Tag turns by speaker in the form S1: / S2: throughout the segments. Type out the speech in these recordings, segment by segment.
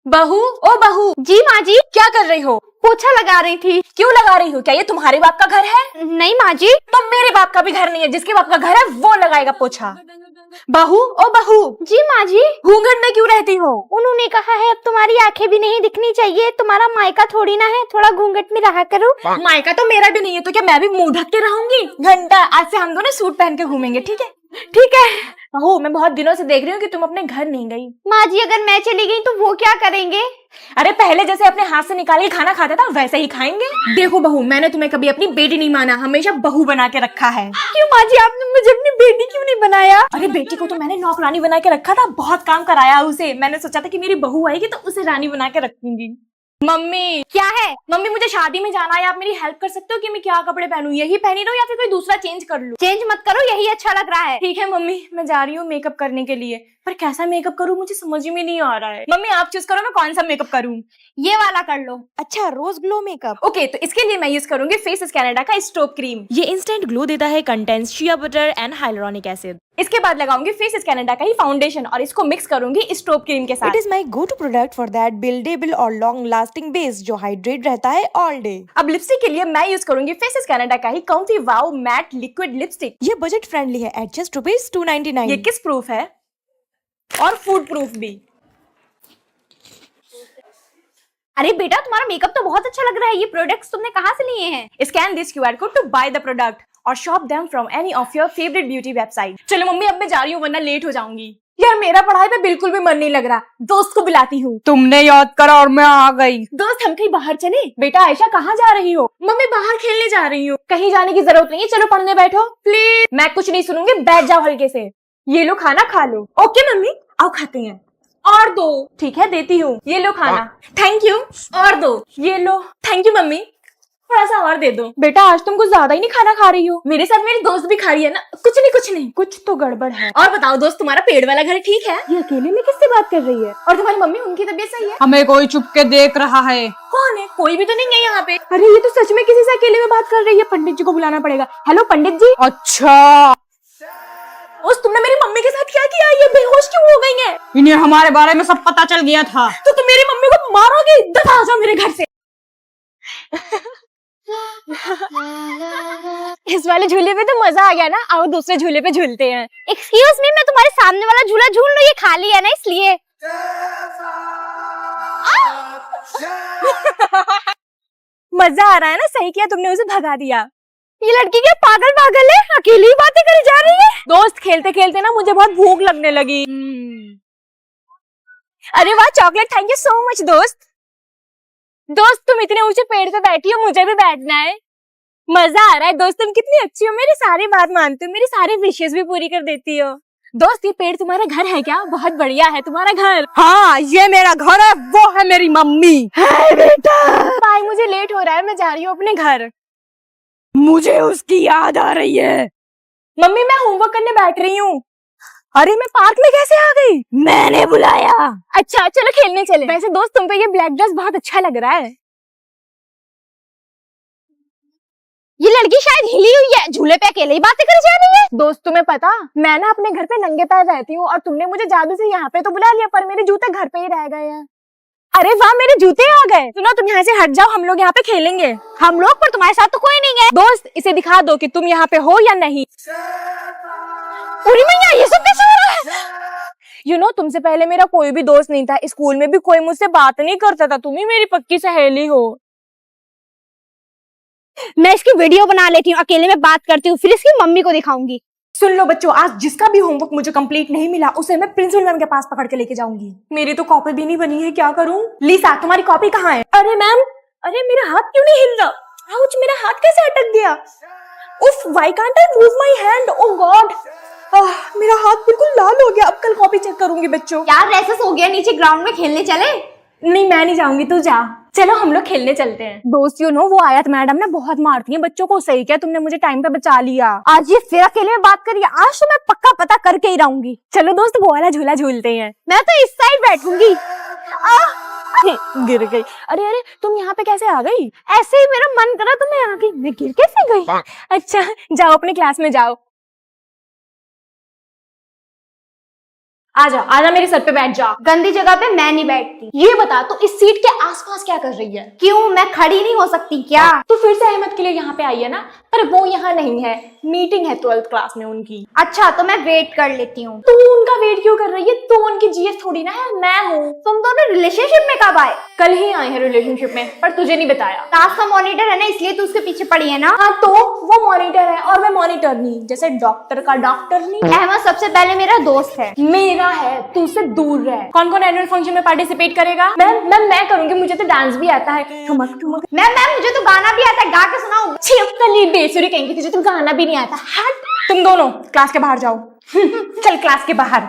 S1: बहू, ओ बहू।
S2: जी माँ जी।
S1: क्या कर रही हो?
S2: पोछा लगा रही थी।
S1: क्यों लगा रही हो? क्या ये तुम्हारे बाप का घर है?
S2: नहीं माँ जी।
S1: तो मेरे बाप का भी घर नहीं है, जिसके बाप का घर है वो लगाएगा पोछा। बहू, ओ बहू।
S2: जी माँ जी।
S1: घूंघट में क्यों रहती हो?
S2: उन्होंने कहा है अब तुम्हारी आंखें भी नहीं दिखनी चाहिए, तुम्हारा मायका थोड़ी ना है, थोड़ा घूंघट में रहा करो।
S1: मायका तो मेरा भी नहीं है, तो क्या मैं भी मुंह ढक के रहूंगी? घंटा, आज से हम दोनों सूट पहन के घूमेंगे, ठीक है? ठीक है। बहू, मैं बहुत दिनों से देख रही हूँ कि तुम अपने घर नहीं गई।
S2: माँ जी अगर मैं चली गई तो वो क्या करेंगे?
S1: अरे पहले जैसे अपने हाथ से निकाल के खाना खाता था वैसे ही खाएंगे। देखो बहू, मैंने तुम्हें कभी अपनी बेटी नहीं माना, हमेशा बहू बना के रखा है।
S2: क्यों माँ जी, आपने मुझे अपनी बेटी क्यों नहीं बनाया?
S1: अरे बेटी को तो मैंने नौकरानी बना के रखा था, बहुत काम कराया उसे। मैंने सोचा था कि मेरी बहू आएगी तो उसे रानी बना के रखूंगी। मम्मी।
S2: क्या है?
S1: मम्मी, मुझे शादी में जाना है, आप मेरी हेल्प कर सकते हो कि मैं क्या कपड़े पहनूं? यही पहनी रहूं या फिर कोई दूसरा चेंज कर लूं?
S2: चेंज मत करो, यही अच्छा लग रहा है।
S1: ठीक है मम्मी, मैं जा रही हूँ मेकअप करने के लिए, पर कैसा मेकअप करूँ मुझे समझ में नहीं आ रहा है। मम्मी आप चूज करो, मैं कौन सा मेकअप करूँ?
S2: ये वाला कर लो।
S1: अच्छा, रोज ग्लो मेकअप। ओके, तो इसके लिए मैं यूज करूंगी फेसेस कनाडा का स्ट्रोब क्रीम। ये इंस्टेंट ग्लो देता है, contains shea butter and hyaluronic acid. इसके बाद लगाऊंगी फेसेस कनाडा का ही फाउंडेशन और इसको मिक्स करूंगी स्ट्रोब क्रीम के साथ। It is my go to product for that buildable और लॉन्ग लास्टिंग बेस जो हाइड्रेट रहता है ऑल डे। अब लिपस्टिक के लिए मैं यूज करूंगी फेसेस कनाडा का ही comfy wow matte liquid lipstick. ये बजट फ्रेंडली है एट जस्ट ₹299। ये किस प्रूफ है और फूड प्रूफ भी।
S2: अरे बेटा तुम्हारा मेकअप तो बहुत अच्छा लग रहा है, ये प्रोडक्ट्स तुमने कहाँ से लिए हैं?
S1: Scan this QR code to buy the product और shop them from any of your favourite beauty website. चलो मम्मी, अब मैं जा रही हूँ वरना लेट हो जाऊंगी। यार मेरा पढ़ाई पे बिल्कुल भी मन नहीं लग रहा, दोस्त को बुलाती हूँ।
S3: तुमने याद करा और मैं आ गई।
S1: दोस्त हम कहीं बाहर चले? बेटा आयशा कहाँ जा रही हो? मम्मी बाहर खेलने जा रही हूँ। कहीं जाने की जरूरत नहीं है, चलो पढ़ने बैठो प्लीज। मैं कुछ नहीं सुनूंगी, बैठ जाओ हल्के से। ये लो खाना खा लो। ओके मम्मी, आओ खाते हैं। और दो। ठीक है देती हूँ, ये लो खाना। Thank you. और दो। ये लो। थैंक यू मम्मी, थोड़ा सा और दे दो। बेटा आज तुम कुछ ज्यादा ही नहीं खाना खा रही हो, मेरे साथ मेरी दोस्त भी खा रही है ना। कुछ नहीं, कुछ तो गड़बड़ है। और बताओ दोस्त, तुम्हारा पेड़ वाला घर ठीक है? ये अकेले में किससे बात कर रही है? और तुम्हारी मम्मी, उनकी तबीयत सही है?
S3: हमें कोई चुप के देख रहा है।
S1: कौन है? कोई भी तो नहीं है यहाँ पे। अरे ये तो सच में किसी से अकेले में बात कर रही है, पंडित जी को बुलाना पड़ेगा। हेलो पंडित जी।
S3: अच्छा,
S1: उस तुमने मेरी मम्मी के साथ क्या किया? ये बेहोश क्यों हो गई है?
S3: इन्हें हमारे बारे में सब पता चल गया था।
S1: तो तुम मेरी मम्मी को मारोगे? दफा हो जाओ मेरे घर से। इस वाले झूले पे तो मजा आ गया ना, आओ दूसरे झूले पे झूलते हैं।
S2: एक्सक्यूज मी, मैं तुम्हारे सामने वाला झूला झूल लूं, ये खाली है ना इसलिए।
S1: मजा आ रहा है ना? सही किया तुमने उसे भगा दिया।
S2: ये लड़की क्या पागल है, अकेली ही बातें करी जा रही है।
S1: दोस्त खेलते खेलते ना मुझे बहुत भूख लगने लगी। अरे वाह chocolate, thank you so much दोस्त। दोस्त तुम इतने ऊंचे पेड़ पे बैठी हो, मुझे भी बैठना है। मजा आ रहा है दोस्त, तुम कितनी अच्छी हो, मेरी सारी बात मानती हो, मेरी सारी विशेष भी पूरी कर देती हो। दोस्त ये पेड़ तुम्हारा घर है क्या? बहुत बढ़िया है तुम्हारा घर।
S3: हाँ ये मेरा घर है, वो है मेरी मम्मी।
S1: है बेटा। भाई मुझे लेट हो रहा है, मैं जा रही हूँ अपने घर।
S3: मुझे उसकी याद आ रही है।
S1: मम्मी मैं होमवर्क करने बैठ रही हूँ। अरे मैं पार्क में कैसे आ गई?
S3: मैंने बुलाया।
S1: अच्छा चलो खेलने चले। वैसे दोस्त तुम पे ये ब्लैक ड्रेस बहुत अच्छा लग रहा है।
S2: ये लड़की शायद हिली हुई है, झूले पे अकेले ही बातें करी जा रही है।
S1: दोस्त तुम्हें पता, मैं ना अपने घर पे नंगे पैर रहती हूँ और तुमने मुझे जादू से यहाँ पे तो बुला लिया, पर मेरे जूते घर पे ही रह गए हैं। अरे वाह मेरे जूते आ गए। सुनो तुम यहाँ से हट जाओ, हम लोग यहाँ पे खेलेंगे।
S2: हम लोग? पर तुम्हारे साथ तो कोई नहीं है।
S1: दोस्त इसे दिखा दो कि तुम यहाँ पे हो या नहीं।
S2: पूरी मैया, ये सब कैसे हो रहा है?
S1: तुमसे पहले मेरा कोई भी दोस्त नहीं था, स्कूल में भी कोई मुझसे बात नहीं करता था, तुम ही मेरी पक्की सहेली हो।
S2: मैं इसकी वीडियो बना लेती हूँ, अकेले में बात करती हूँ, फिर इसकी मम्मी को दिखाऊंगी।
S1: सुन लो बच्चों, आज जिसका भी होमवर्क मुझे कंप्लीट नहीं मिला उसे मैं प्रिंसिपल मैम के पास पकड़ के लेके जाऊंगी। मेरी तो कॉपी भी नहीं बनी है, क्या करूं? लीसा तुम्हारी कॉपी कहाँ है? अरे मैम, अरे मेरा हाथ क्यों नहीं हिल रहा? आउच, मेरा हाथ कैसे अटक गया? उफ, why can't I move my hand? Oh God, मेरा हाथ बिल्कुल लाल हो गया। अब कल कॉपी चेक करूंगी बच्चों।
S2: यार रेसेस हो गया, नीचे ग्राउंड में खेलने चले।
S1: नहीं मैं नहीं जाऊंगी, तू जा। चलो हम लोग खेलने चलते हैं। दोस्त वो आयत मैडम ना बहुत मारती है बच्चों को। सही क्या तुमने मुझे टाइम पे बचा लिया।
S2: आज ये फिर अकेले में बात करिए, आज तो मैं पक्का पता करके ही रहूंगी।
S1: चलो दोस्त वो वाला झूला झूलते हैं।
S2: मैं तो इस साइड बैठूंगी।
S1: गिर गई। अरे अरे तुम यहाँ पे कैसे आ गई?
S2: ऐसे ही मेरा मन करा तो मैं आ गई।
S1: मैं गिर कैसे गई? अच्छा जाओ अपने क्लास में जाओ। आजा आजा मेरे सर पे बैठ जा।
S2: गंदी जगह पे मैं नहीं बैठती।
S1: ये बता तो इस सीट के आसपास क्या कर रही है?
S2: क्यों, मैं खड़ी नहीं हो सकती क्या?
S1: तू फिर से अहमद के लिए यहाँ पे आई है ना, पर वो यहाँ नहीं है, मीटिंग है 12th क्लास में उनकी।
S2: अच्छा तो मैं वेट कर लेती हूँ।
S1: तू उनका वेट क्यों कर रही है? तू उनकी जीएस थोड़ी ना है, मैं हूँ।
S2: तुम दोनों रिलेशनशिप में कब आए?
S1: कल ही आए हैं रिलेशनशिप में, पर तुझे नहीं बताया।
S2: क्लास का मॉनिटर है ना, इसलिए तू उसके पीछे पड़ी है ना।
S1: हाँ तो वो मॉनिटर है और मैं मॉनिटर नहीं, जैसे डॉक्टर का डॉक्टर नहीं।
S2: अहमद सबसे पहले मेरा दोस्त है।
S1: मेरा है, तू से दूर रह। कौन कौन एनुअल फंक्शन में पार्टिसिपेट करेगा? मैं करूंगी, मुझे तो डांस भी आता है। ठुमक ठुमक।
S2: मैम मुझे तो गाना भी आता है, गा के सुनाऊं?
S1: छिपकली बेसुरी कहेंगे, तुझे तो गाना भी नहीं आता। हट, तुम दोनों क्लास के बाहर जाओ। चल क्लास के बाहर।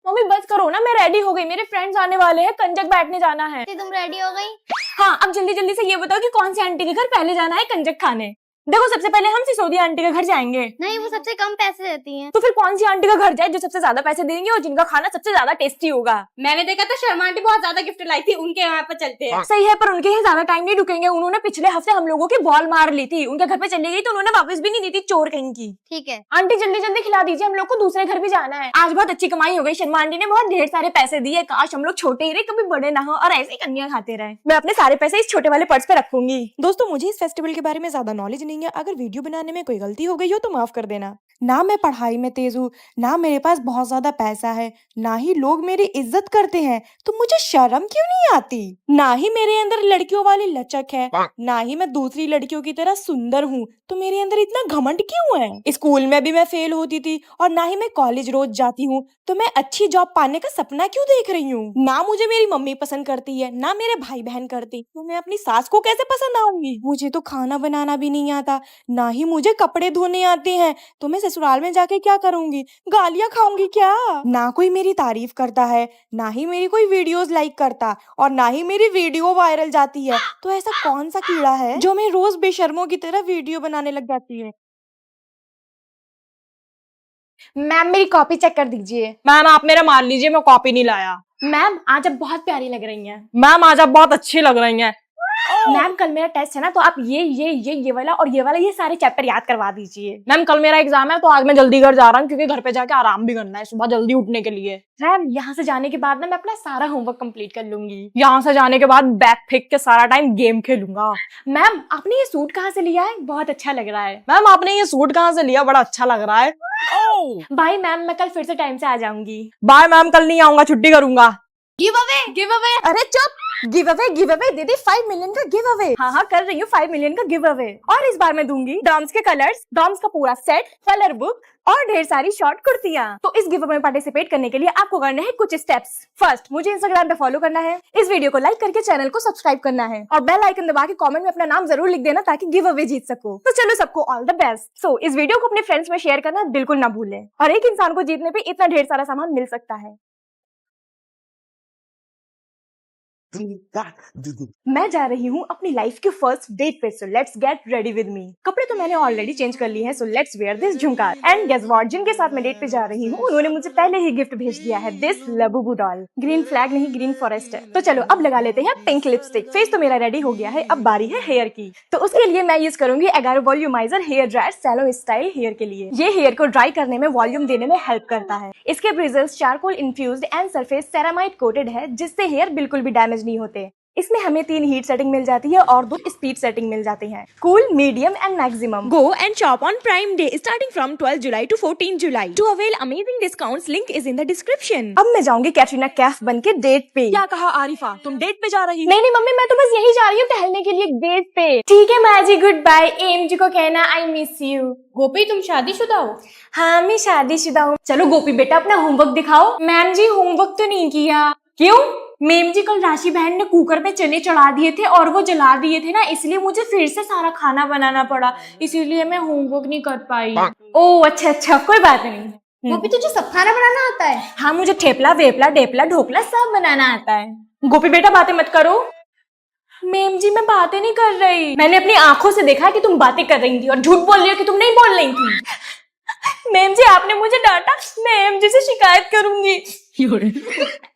S1: मम्मी बस करो ना, मैं रेडी हो गई, मेरे फ्रेंड्स आने वाले हैं, कंजक बैठने जाना है।
S2: तुम रेडी हो गई?
S1: हाँ, अब जल्दी जल्दी से ये बताओ कि कौन सी आंटी के घर पहले जाना है कंजक खाने। देखो सबसे पहले हम सिसोदिया आंटी के घर जाएंगे।
S2: नहीं, वो सबसे कम पैसे देती हैं।
S1: तो फिर कौन सी आंटी का घर जाए जो सबसे ज्यादा पैसे देंगे और जिनका खाना सबसे ज्यादा टेस्टी होगा?
S3: मैंने देखा था शर्मा आंटी बहुत ज्यादा गिफ्ट लाई थी, उनके यहाँ पे चलते हैं।
S1: सही है, पर उनके यहाँ ज्यादा टाइम नहीं रुकेंगे। उन्होंने पिछले हफ्ते हम लोगों की बॉल मार ली थी, उनके घर पे चली गई तो उन्होंने वापस भी नहीं दी थी, चोर कहीं की।
S2: ठीक है
S1: आंटी जल्दी जल्दी खिला दीजिए, हम लोग को दूसरे घर भी जाना है। आज बहुत अच्छी कमाई हो गई, शर्मा आंटी ने बहुत ढेर सारे पैसे दिए। काश हम लोग छोटे ही रहे, कभी बड़े ना हो और ऐसे ही कन्या खाते रहे। मैं अपने सारे पैसे इस छोटे वाले पर्स पे रखूंगी।
S4: दोस्तों मुझे इस फेस्टिवल के बारे में ज्यादा नॉलेज नहीं है, अगर वीडियो बनाने में कोई गलती हो गई हो तो माफ कर देना। ना मैं पढ़ाई में तेज हूँ, ना मेरे पास बहुत ज्यादा पैसा है, ना ही लोग मेरी इज्जत करते हैं, तो मुझे शर्म क्यों नहीं आती? ना ही मेरे अंदर लड़कियों वाली लचक है, ना ही मैं दूसरी लड़कियों की तरह सुंदर हूँ, तो मेरे अंदर इतना घमंड क्यों है? स्कूल में भी मैं फेल होती थी और ना ही मैं कॉलेज रोज जाती हूँ, तो मैं अच्छी जॉब पाने का सपना क्यों देख रही हूँ? ना मुझे मेरी मम्मी पसंद करती है, ना मेरे भाई बहन करती, तो मैं अपनी सास को कैसे पसंद आऊंगी? मुझे तो खाना बनाना भी नहीं आता, ना ही मुझे कपड़े धोने आते हैं, तो मैं ससुराल में जाके क्या करूंगी? गालियां खाऊंगी क्या? ना कोई मेरी तारीफ करता है, ना ही मेरी कोई वीडियोस लाइक करता, और ना ही मेरी वीडियो वायरल जाती है, तो ऐसा कौन सा कीड़ा है जो मैं रोज बेशर्मों की तरह वीडियो बनाने लग जाती है?
S1: मैम मेरी कॉपी चेक कर दीजिए।
S3: मैम आप मेरा मान लीजिए, मैं कॉपी नहीं लाया।
S1: मैम आज आप बहुत प्यारी लग रही हैं।
S3: मैम आज आप बहुत अच्छी लग रही हैं।
S1: मैम कल मेरा टेस्ट है ना, तो आप ये वाला और ये सारे चैप्टर याद करवा दीजिए।
S3: मैम कल मेरा एग्जाम है, तो आज मैं जल्दी घर जा रहा हूँ, क्योंकि घर पे जाके आराम भी करना है सुबह जल्दी उठने के लिए।
S1: मैम यहाँ से जाने के बाद ना मैं अपना सारा होमवर्क कंप्लीट कर लूंगी।
S3: यहाँ से जाने के बाद बैग फेंक के सारा टाइम गेम खेलूंगा।
S1: मैम आपने ये सूट कहाँ से लिया है? बहुत अच्छा लग रहा है।
S3: मैम आपने ये सूट कहाँ से लिया? बड़ा अच्छा लग रहा है।
S1: बाय मैम, मैं कल फिर से टाइम से आ जाऊंगी।
S3: बाय मैम, कल नहीं आऊंगा, छुट्टी करूंगा।
S2: Give away.
S1: अरे चुप, गिव अवे दीदी, 5 मिलियन का गिव अवे। हाँ कर रही हूँ 5 मिलियन का गिव अवे। और इस बार मैं दूंगी डॉम्स के कलर्स, डॉम्स का पूरा सेट, कलर बुक और ढेर सारी शॉर्ट कुर्तियां। तो इस गिव अवे में पार्टिसिपेट करने के लिए आपको करने हैं कुछ स्टेप्स। फर्स्ट, मुझे इंस्टाग्राम पे फॉलो करना है, इस वीडियो को लाइक करके चैनल को सब्सक्राइब करना है और बेल आइकन दबा के कमेंट में अपना नाम जरूर लिख देना ताकि गिव अवे जीत सको। तो चलो सबको ऑल द बेस्ट। सो इस वीडियो को अपने फ्रेंड्स में शेयर करना बिल्कुल ना भूलें, और एक इंसान को जीतने पे इतना ढेर सारा सामान मिल सकता है। मैं जा रही हूँ अपनी लाइफ के फर्स्ट डेट पे, so let's get ready with me. कपड़े तो मैंने ऑलरेडी चेंज कर लिए हैं, सो लेट्स वेयर दिस झुमका। एंड गेस व्हाट, जिनके साथ मैं डेट पे जा रही हूँ उन्होंने मुझे पहले ही गिफ्ट भेज दिया है, दिस लबुबू डॉल। ग्रीन फ्लैग नहीं, ग्रीन फॉरेस्ट है। तो चलो अब लगा लेते हैं पिंक लिपस्टिक। फेस तो मेरा रेडी हो गया है, अब बारी है हेयर की। तो उसके लिए मैं यूज करूंगी Agaro volumizer hair dryer salon style hair के लिए। ये हेयर को ड्राई करने में, वॉल्यूम देने में हेल्प करता है। इसके bristles charcoal infused and surface ceramide coated है, जिससे हेयर बिल्कुल भी डैमेज नहीं होते। इसमें हमें 3 हीट सेटिंग मिल जाती है और 2 स्पीड सेटिंग मिल जाती है, cool, medium and maximum.
S4: Go and shop on Prime Day starting from 12 July to 14 July. To avail amazing discounts, link is in the description.
S1: अब मैं जाऊंगी कैटरीना कैफ बन के डेट पे।
S3: क्या कहा आरिफा, तुम डेट पे जा रही?
S1: नहीं मम्मी, मैं तो बस यही जा रही हूँ टहलने के लिए डेट पे। ठीक है माजी, गुड बाय। एम जी को कहना आई मिस यू।
S2: गोपी तुम शादीशुदा हो?
S1: हाँ मैं शादीशुदा हूँ। चलो गोपी बेटा अपना होमवर्क दिखाओ। मैम जी होमवर्क तो नहीं किया। क्यों? मेम जी कल राशि बहन ने कुकर में चने चढ़ा दिए थे और वो जला दिए थे ना, इसलिए मुझे फिर से सारा खाना बनाना पड़ा, इसीलिए मैं होमवर्क नहीं कर पाई। ओह अच्छा कोई बात नहीं।
S2: गोपी तुझे सब खाना बनाना आता है?
S1: हाँ मुझे ठेपला वेपला डेपला ढोकला सब बनाना आता है। गोपी बेटा बातें मत करो। मेम जी मैं बातें नहीं कर रही, मैंने अपनी आंखों से देखा कि तुम बातें कर रही थी और झूठ बोल रही हो कि तुम नहीं बोल रही थी। मेम जी आपने मुझे डांटा, मैं एम जी से शिकायत करूंगी।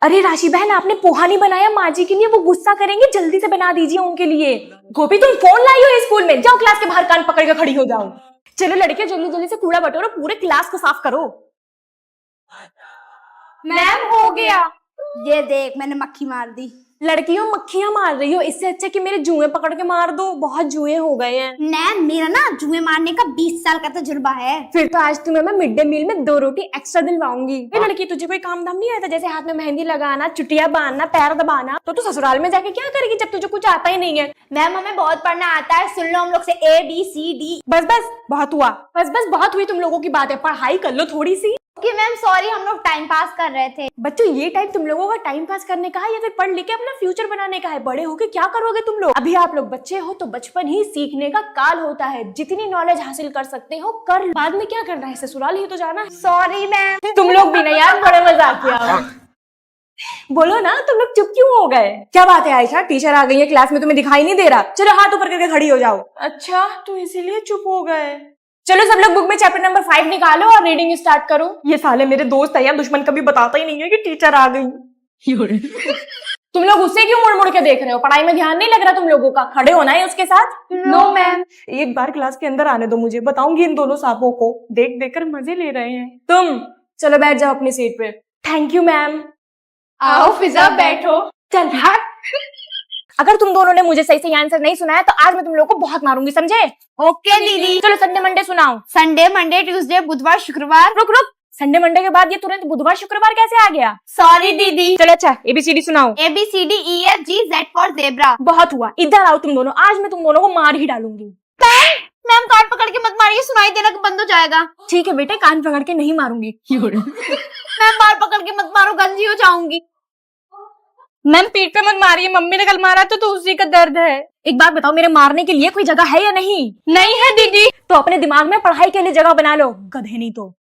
S1: अरे राशि बहन आपने पोहा नहीं बनाया माँ जी के लिए, वो गुस्सा करेंगे, जल्दी से बना दीजिए उनके लिए। गोपी तुम फोन लाई हो स्कूल में, जाओ क्लास के बाहर कान पकड़ के खड़ी हो जाओ। चलो लड़के जल्दी जल्दी से कूड़ा बटोरो, पूरे क्लास को साफ करो। मैम हो गया।
S2: ये देख मैंने मक्खी मार दी।
S1: लड़कियों मक्खियां मार रही हो, इससे अच्छा कि मेरे जुएं पकड़ के मार दो, बहुत जुएं हो गए हैं।
S2: मैम मेरा ना जुए मारने का 20 साल का तजुर्बा है।
S1: फिर तो आज तुम्हें मैं मिड डे मील में 2 रोटी एक्स्ट्रा दिलवाऊंगी। ये लड़की तुझे कोई काम धाम नहीं आता, जैसे हाथ में मेहंदी लगाना, चुटिया बांधना, पैर दबाना, तो तू ससुराल में जाके क्या करेगी जब तुझे कुछ आता ही नहीं है।
S2: मैम हमें बहुत पढ़ना आता है, सुन लो हम लोग से ABCD।
S1: बस बस बहुत हुआ, बस बस बहुत हुई तुम लोगों की बातें, पढ़ाई कर लो थोड़ी सी।
S2: ओके मैम सॉरी, हम लोग टाइम पास कर रहे थे।
S1: बच्चों ये टाइम तुम लोगों का टाइम पास करने का है या फिर पढ़ लिख के अपना फ्यूचर बनाने का है? बड़े होके क्या करोगे तुम लोग? अभी आप लोग बच्चे हो तो बचपन ही सीखने का काल होता है, जितनी नॉलेज हासिल कर सकते हो कर लो। बाद में क्या करना है, ससुराल ही तो जाना है।
S2: Sorry ma'am.
S1: तुम लोग भी नहीं यार, बड़े मजाकिया। बोलो ना, तुम लोग चुप क्यों हो गए? क्या बात है आयशा, टीचर आ गई है क्लास में, तुम्हें दिखाई नहीं दे रहा? चलो हाथ ऊपर करके खड़ी हो जाओ। अच्छा तो इसीलिए चुप हो गए। चलो सब लोग बुक में चैप्टर नंबर 5 निकालो और रीडिंग स्टार्ट करो। ये साले मेरे दोस्त है यार, दुश्मन कभी बताता ही नहीं है कि टीचर आ गई। तुम लोग उससे क्यों मुड़ मुड़ के देख रहे हो? पढ़ाई में ध्यान नहीं लग रहा तुम लोगों का? खड़े होना है उसके साथ।
S2: No ma'am.
S1: एक बार क्लास के अंदर आने दो मुझे, बताऊंगी इन दोनों सांपों को, देख देख कर मजे ले रहे हैं। तुम चलो बैठ जाओ अपनी सीट पे। Thank you ma'am.
S2: आओ फिजा बैठो।
S1: चल हट। अगर तुम दोनों ने मुझे सही से आंसर नहीं सुनाया तो आज मैं तुम लोगों को बहुत मारूंगी, समझे?
S2: ओके दीदी।
S1: चलो संडे मंडे सुनाओ।
S2: संडे मंडे ट्यूसडे बुधवार शुक्रवार।
S1: रुक रुक, संडे मंडे के बाद ये तुरंत बुधवार शुक्रवार कैसे आ गया?
S2: सॉरी दीदी।
S1: चलो अच्छा ABCD सुनाओ।
S2: ABCDEFG Z for zebra.
S1: बहुत हुआ, इधर आओ तुम दोनों, आज मैं तुम दोनों को मार ही डालूंगी।
S2: मैम कान पकड़ के मत मारिए, सुनाई देना बंद हो जाएगा।
S1: ठीक है बेटे, कान पकड़ के नहीं मारूंगी।
S2: मैम बाल पकड़ के मत मारो, गंजी हो जाऊंगी।
S1: मैम पीठ पे मत मारिए, मम्मी ने कल मारा तो उसी का दर्द है। एक बात बताओ, मेरे मारने के लिए कोई जगह है या नहीं? नहीं है दीदी। तो अपने दिमाग में पढ़ाई के लिए जगह बना लो, गधे नहीं तो।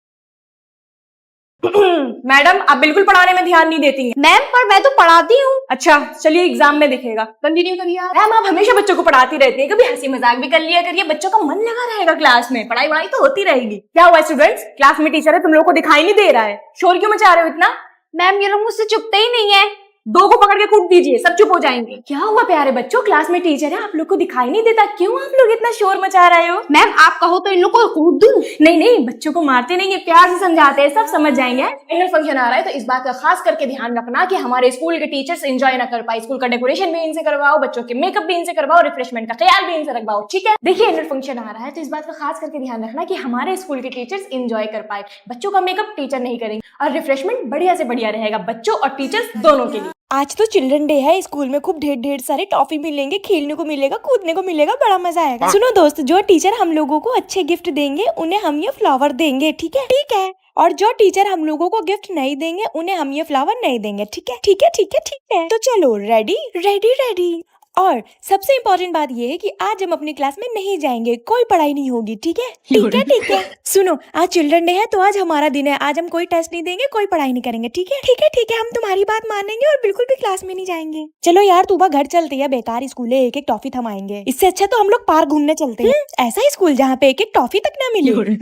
S1: मैडम आप बिल्कुल पढ़ाने में ध्यान नहीं देती हैं।
S2: मैम पर मैं तो पढ़ाती हूँ।
S1: अच्छा चलिए एग्जाम में दिखेगा। कंटिन्यू करिए। मैम आप हमेशा बच्चों को पढ़ाती रहती है, कभी हंसी मजाक भी कर लिया करिए, बच्चों का मन लगा रहेगा क्लास में, पढ़ाई वढ़ाई तो होती रहेगी। क्या हुआ स्टूडेंट्स, क्लास में टीचर है, तुम लोग को दिखाई नहीं दे रहा है? शोर क्यों मचा रहे हो इतना?
S2: मैम ये लोग मुझसे चुपते ही नहीं है।
S1: 2 को पकड़ के कूट दीजिए, सब चुप हो जाएंगे। क्या हुआ प्यारे बच्चों, क्लास में टीचर है, आप लोग को दिखाई नहीं देता? क्यों आप लोग इतना शोर मचा रहे हो?
S2: मैम आप कहो तो इन लोग को कूट दूं?
S1: नहीं नहीं, बच्चों को मारते नहीं है, प्यार से समझाते हैं, सब समझ जाएंगे। एनुअल फंक्शन आ रहा है तो इस बात का खास करके ध्यान रखना कि हमारे स्कूल के टीचर्स एंजॉय ना कर पाए। स्कूल का डेकोरेशन भी इनसे करवाओ, बच्चों के मेकअप भी इनसे करवाओ, रिफ्रेशमेंट का ख्याल भी इनसे रखवाओ, ठीक है? देखिए एनुअल फंक्शन आ रहा है तो इस बात का खास करके ध्यान रखना कि हमारे स्कूल के टीचर्स एंजॉय कर पाए। बच्चों का मेकअप टीचर नहीं करेंगे और रिफ्रेशमेंट बढ़िया से बढ़िया रहेगा बच्चों और टीचर्स दोनों के लिए।
S4: आज तो चिल्ड्रन डे है, स्कूल में खूब ढेर सारे टॉफी मिलेंगे, खेलने को मिलेगा, कूदने को मिलेगा, बड़ा मजा आएगा। सुनो दोस्त, जो टीचर हम लोगों को अच्छे गिफ्ट देंगे उन्हें हम ये फ्लावर देंगे, ठीक है? ठीक है। और जो टीचर हम लोगों को गिफ्ट नहीं देंगे उन्हें हम ये फ्लावर नहीं देंगे, ठीक है? ठीक है ठीक है ठीक है। तो चलो रेडी रेडी रेडी। और सबसे इम्पोर्टेंट बात ये है कि आज हम अपनी क्लास में नहीं जाएंगे, कोई पढ़ाई नहीं होगी, ठीक है? ठीक है ठीक है। सुनो आज चिल्ड्रन डे है तो आज हमारा दिन है, आज हम कोई टेस्ट नहीं देंगे, कोई पढ़ाई नहीं करेंगे, ठीक है? ठीक है ठीक है, हम तुम्हारी बात मानेंगे और बिल्कुल भी क्लास में नहीं जाएंगे। चलो यार तू घर चलते हैं, बेकार स्कूल है, एक एक टॉफी थमाएंगे। इससे अच्छा तो हम लोग पार्क घूमने चलते हैं। ऐसा ही स्कूल जहाँ पे एक एक टॉफी तक ना मिले।